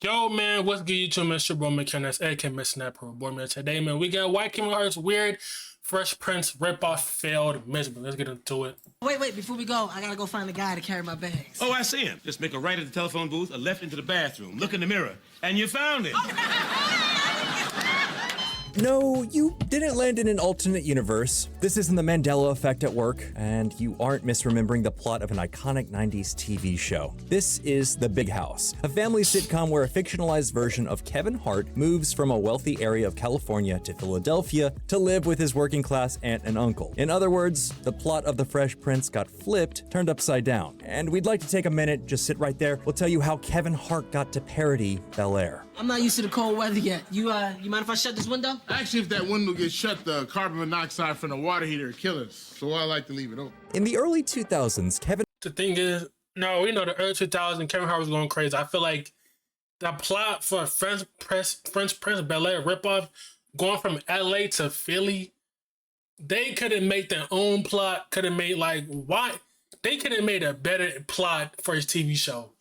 Yo, man, what's good, YouTube, man? It's your boy, Mickal, that's AK Snapper, boy, man. Today, man, we got White Kingdom Hearts weird Fresh Prince ripoff failed miserably. Let's get into it. Wait, before we go, I gotta go find the guy to carry my bags. Oh, I see him. Just make a right at the telephone booth, a left into the bathroom. Look in the mirror, and you found him. No, you didn't land in an alternate universe. This isn't the Mandela effect at work, and you aren't misremembering the plot of an iconic 90s TV show. This is The Big House, a family sitcom where a fictionalized version of Kevin Hart moves from a wealthy area of California to Philadelphia to live with his working class aunt and uncle. In other words, the plot of The Fresh Prince got flipped, turned upside down. And we'd like to take a minute, just sit right there. We'll tell you how Kevin Hart got to parody Bel-Air. I'm not used to the cold weather yet. You mind if I shut this window? Actually, if that window gets shut, the carbon monoxide from the water heater will kill us. So I like to leave it open. In the early 2000s, Kevin The thing is, no, we know the early 2000s, Kevin Hart was going crazy. I feel like the plot for French Prince Bel-Air ripoff, going from LA to Philly, they could have made their own plot, could have made why? They could have made a better plot for his TV show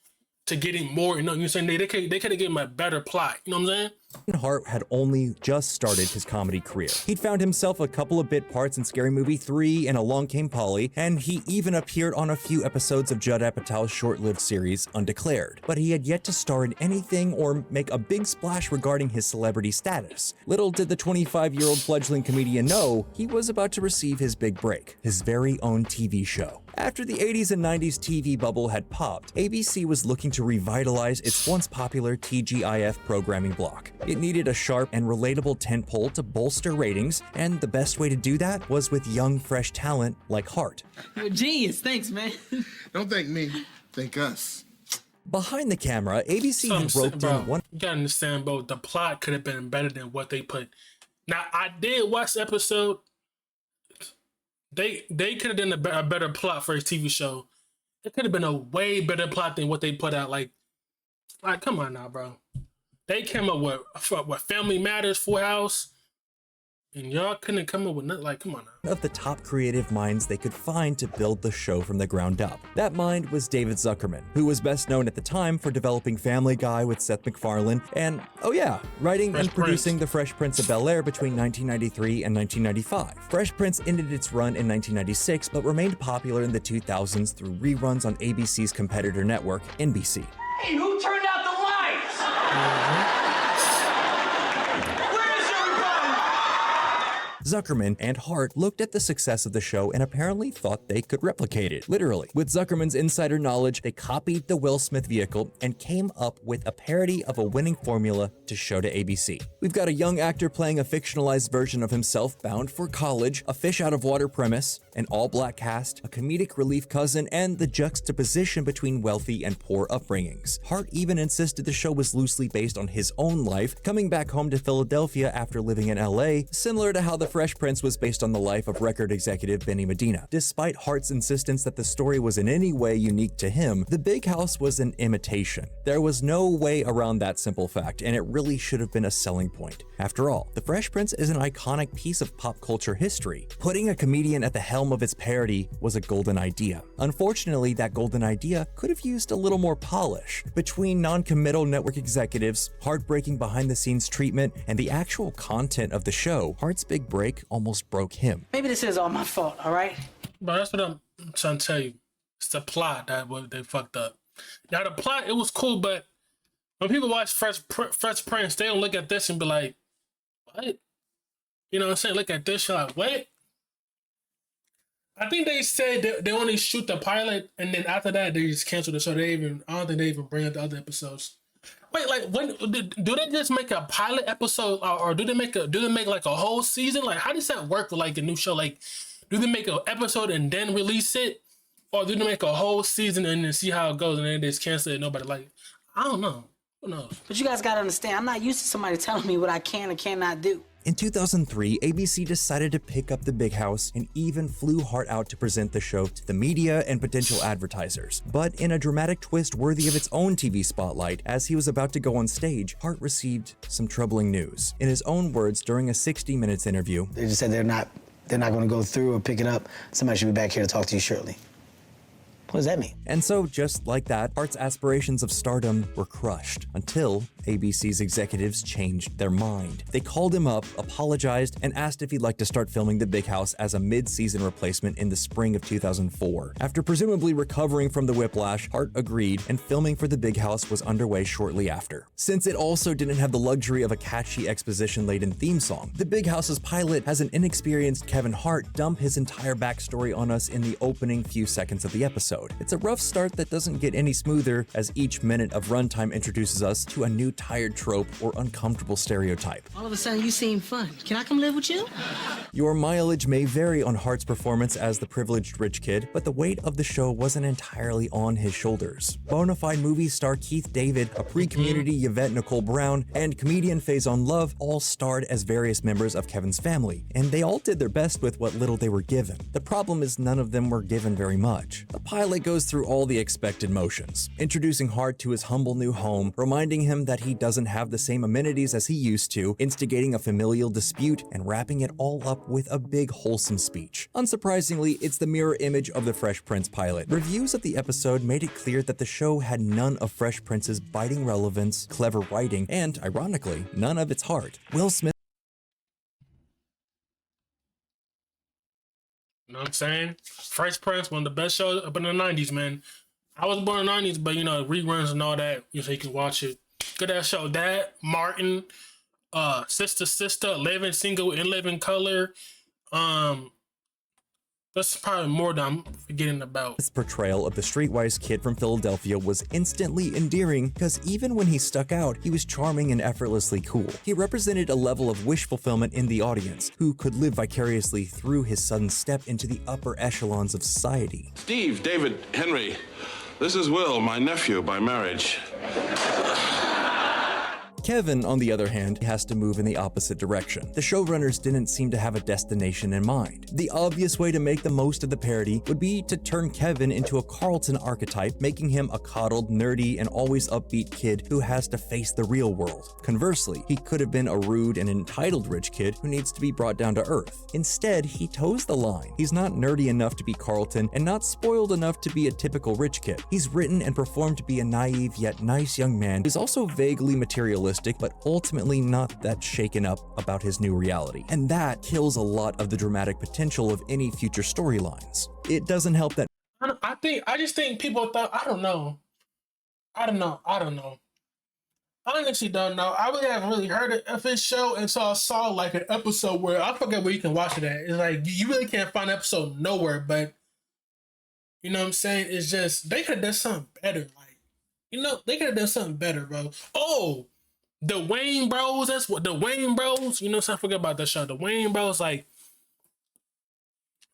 to get him more, you know what I'm saying? They could have given him a better plot, you know what I'm saying? Hart had only just started his comedy career. He'd found himself a couple of bit parts in Scary Movie 3 and Along Came Polly, and he even appeared on a few episodes of Judd Apatow's short-lived series Undeclared. But he had yet to star in anything or make a big splash regarding his celebrity status. Little did the 25-year-old fledgling comedian know he was about to receive his big break, his very own TV show. After the 80s and 90s TV bubble had popped, ABC was looking to revitalize its once popular TGIF programming block. It needed a sharp and relatable tentpole to bolster ratings, and the best way to do that was with young, fresh talent like Hart. You're a genius, thanks, man. Don't thank me, thank us. Behind the camera, ABC had roped in one. You gotta understand, bro, the plot could have been better than what they put. Now, I did watch the episode. They could have done a better plot for his TV show. It could have been a way better plot than what they put out. Like, come on now, bro. They came up with Family Matters, Full House, and y'all couldn't come up with nothing. Like, come on now. Of the top creative minds they could find to build the show from the ground up. That mind was David Zuckerman, who was best known at the time for developing Family Guy with Seth MacFarlane, and, oh yeah, writing and producing The Fresh Prince of Bel-Air between 1993 and 1995. Fresh Prince ended its run in 1996, but remained popular in the 2000s through reruns on ABC's competitor network, NBC. Hey, who turned out the lights? Zuckerman and Hart looked at the success of the show and apparently thought they could replicate it, literally. With Zuckerman's insider knowledge, they copied the Will Smith vehicle and came up with a parody of a winning formula to show to ABC. We've got a young actor playing a fictionalized version of himself bound for college, a fish out of water premise, an all-black cast, a comedic relief cousin, and the juxtaposition between wealthy and poor upbringings. Hart even insisted the show was loosely based on his own life, coming back home to Philadelphia after living in LA, similar to how The Fresh Prince was based on the life of record executive Benny Medina. Despite Hart's insistence that the story was in any way unique to him, The Big House was an imitation. There was no way around that simple fact, and it really should have been a selling point. After all, The Fresh Prince is an iconic piece of pop culture history. Putting a comedian at the helm of its parody was a golden idea. Unfortunately, that golden idea could have used a little more polish. Between non-committal network executives, heartbreaking behind-the-scenes treatment, and the actual content of the show, Hart's big break almost broke him. Maybe this is all my fault, all right? But that's what I'm trying to tell you. It's the plot that they fucked up. Now, the plot, it was cool, but when people watch Fresh Prince, they don't look at this and be like, what? You know what I'm saying? Look at this shit like, what? I think they said they only shoot the pilot, and then after that, they just canceled the show. I don't think they even bring up the other episodes. Wait, like, when do they just make a pilot episode, or do they make like a whole season? Like, how does that work with like a new show? Like, do they make an episode and then release it, or do they make a whole season and then see how it goes and then they just cancel it? And nobody like, I don't know. Who knows? But you guys gotta understand, I'm not used to somebody telling me what I can and cannot do. In 2003, ABC decided to pick up The Big House and even flew Hart out to present the show to the media and potential advertisers. But in a dramatic twist worthy of its own TV spotlight, as he was about to go on stage, Hart received some troubling news. In his own words, during a 60 Minutes interview, they just said they're not going to go through or pick it up. Somebody should be back here to talk to you shortly. What does that mean? And so, just like that, Hart's aspirations of stardom were crushed until ABC's executives changed their mind. They called him up, apologized, and asked if he'd like to start filming The Big House as a mid-season replacement in the spring of 2004. After presumably recovering from the whiplash, Hart agreed, and filming for The Big House was underway shortly after. Since it also didn't have the luxury of a catchy exposition-laden theme song, The Big House's pilot has an inexperienced Kevin Hart dump his entire backstory on us in the opening few seconds of the episode. It's a rough start that doesn't get any smoother, as each minute of runtime introduces us to a new tired trope or uncomfortable stereotype. All of a sudden, you seem fun. Can I come live with you? Your mileage may vary on Hart's performance as the privileged rich kid, but the weight of the show wasn't entirely on his shoulders. Bonafide movie star Keith David, a pre-Community Yvette Nicole Brown, and comedian Faison Love all starred as various members of Kevin's family, and they all did their best with what little they were given. The problem is none of them were given very much. The pilot goes through all the expected motions, introducing Hart to his humble new home, reminding him that he doesn't have the same amenities as he used to, instigating a familial dispute, and wrapping it all up with a big wholesome speech. Unsurprisingly, it's the mirror image of the Fresh Prince pilot. Reviews of the episode made it clear that the show had none of Fresh Prince's biting relevance, clever writing, and, ironically, none of its heart. Will Smith You know what I'm saying? Fresh Prince, one of the best shows up in the 90s, man. I was born in the 90s, but, you know, reruns and all that, so you can watch it. Good ass show. That, Martin, Sister, Living Single and Living Color. That's probably more that I'm forgetting about. His portrayal of the streetwise kid from Philadelphia was instantly endearing because even when he stuck out, he was charming and effortlessly cool. He represented a level of wish fulfillment in the audience, who could live vicariously through his sudden step into the upper echelons of society. Steve, David, Henry, this is Will, my nephew by marriage. Kevin, on the other hand, has to move in the opposite direction. The showrunners didn't seem to have a destination in mind. The obvious way to make the most of the parody would be to turn Kevin into a Carlton archetype, making him a coddled, nerdy, and always upbeat kid who has to face the real world. Conversely, he could have been a rude and entitled rich kid who needs to be brought down to earth. Instead, he toes the line. He's not nerdy enough to be Carlton and not spoiled enough to be a typical rich kid. He's written and performed to be a naive yet nice young man who's also vaguely materialistic, but ultimately not that shaken up about his new reality. And that kills a lot of the dramatic potential of any future storylines. It doesn't help that I just think people thought, I don't know. I honestly don't know. I really haven't really heard of his show, and so I saw like an episode where, I forget where you can watch it at. It's like, you really can't find an episode nowhere, but you know what I'm saying? It's just, they could have done something better. Like, you know, they could have done something better, bro. Oh, the Wayne Bros, that's what the Wayne Bros, you know, so I forget about that show. The Wayne Bros, like,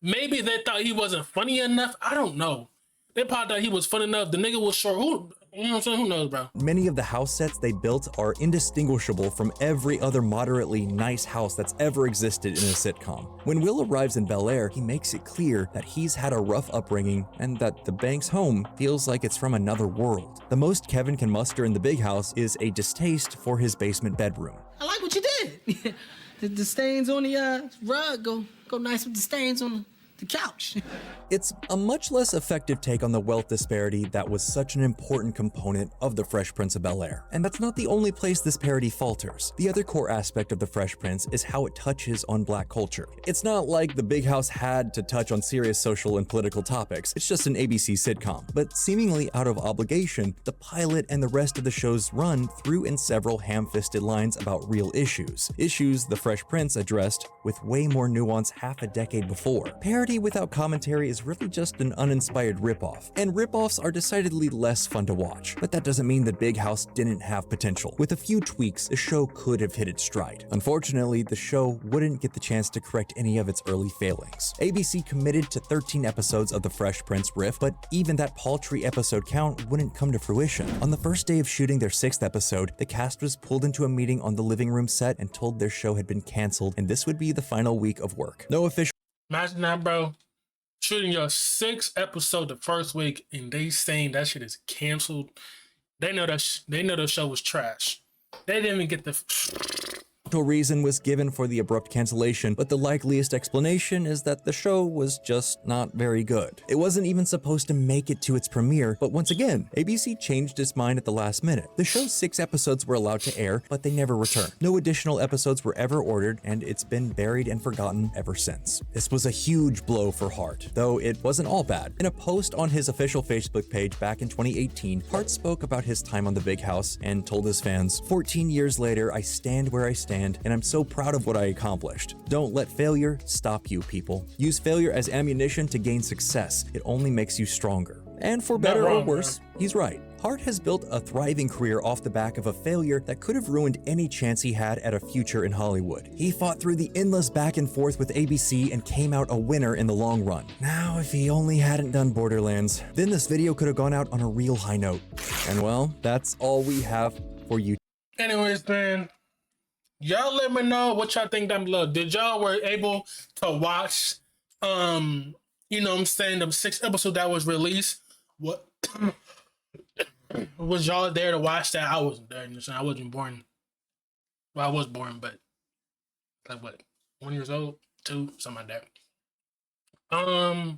maybe they thought he wasn't funny enough. I don't know. They probably thought he was funny enough. The nigga was short. Who, you know what I'm saying? Who knows, bro? many of the house sets they built are indistinguishable from every other moderately nice house that's ever existed in a sitcom. When Will arrives in Bel-Air, he makes it clear that he's had a rough upbringing and that the bank's home feels like it's from another world. The most Kevin can muster in the big house is a distaste for his basement bedroom. I like what you did. the stains on the rug go nice with the stains on the couch. It's a much less effective take on the wealth disparity that was such an important component of the Fresh Prince of Bel-Air. And that's not the only place this parody falters. The other core aspect of the Fresh Prince is how it touches on Black culture. It's not like the Big House had to touch on serious social and political topics. It's just an ABC sitcom. But seemingly out of obligation, the pilot and the rest of the show's run threw in several ham-fisted lines about real issues. Issues the Fresh Prince addressed with way more nuance half a decade before. Parody without commentary is really just an uninspired ripoff, and ripoffs are decidedly less fun to watch. But that doesn't mean the Big House didn't have potential. With a few tweaks, the show could have hit its stride. Unfortunately, the show wouldn't get the chance to correct any of its early failings. ABC committed to 13 episodes of the Fresh Prince riff, but even that paltry episode count wouldn't come to fruition. On the first day of shooting their 6th episode, the cast was pulled into a meeting on the living room set and told their show had been canceled, and this would be the final week of work. No official Imagine that, bro. Shooting your 6th episode the first week, and they saying that shit is canceled. They know that the show was trash. They didn't even get the. octo reason was given for the abrupt cancellation, but the likeliest explanation is that the show was just not very good. It wasn't even supposed to make it to its premiere, but once again, ABC changed its mind at the last minute. The show's 6 episodes were allowed to air, but they never returned. No additional episodes were ever ordered, and it's been buried and forgotten ever since. This was a huge blow for Hart, though it wasn't all bad. In a post on his official Facebook page back in 2018, Hart spoke about his time on The Big House and told his fans, 14 years later, I stand where I stand, and I'm so proud of what I accomplished. Don't let failure stop you, people. Use failure as ammunition to gain success. It only makes you stronger. And for better or worse, he's right. Hart has built a thriving career off the back of a failure that could have ruined any chance he had at a future in Hollywood. He fought through the endless back and forth with ABC and came out a winner in the long run. Now, if he only hadn't done Borderlands, then this video could have gone out on a real high note. And well, that's all we have for you. Anyways, man, y'all let me know what y'all think down below. Did y'all were able to watch, you know what I'm saying, the 6th episode that was released? What? Was y'all there to watch that? I wasn't there. I wasn't born. Well, I was born, but like what? 1 year old, 2, something like that.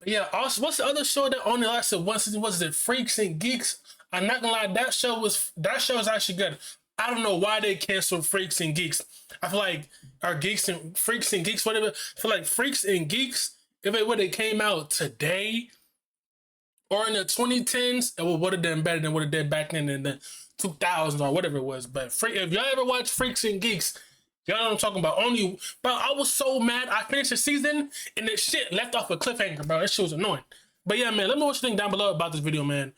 Yeah. Also, what's the other show that only lasted one season? Was it Freaks and Geeks? I'm not gonna lie, that show is actually good. I don't know why they canceled Freaks and Geeks. I feel like Freaks and Geeks, whatever. I feel like Freaks and Geeks, if it would have came out today or in the 2010s, it would have done better than what it did back then in the 2000s or whatever it was. But if y'all ever watch Freaks and Geeks, y'all know what I'm talking about. Bro, I was so mad. I finished the season and this shit left off a cliffhanger, bro. That shit was annoying. But yeah, man, let me know what you think down below about this video, man.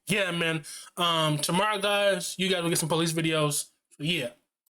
Yeah, man. Tomorrow, guys, you guys will get some police videos. So yeah.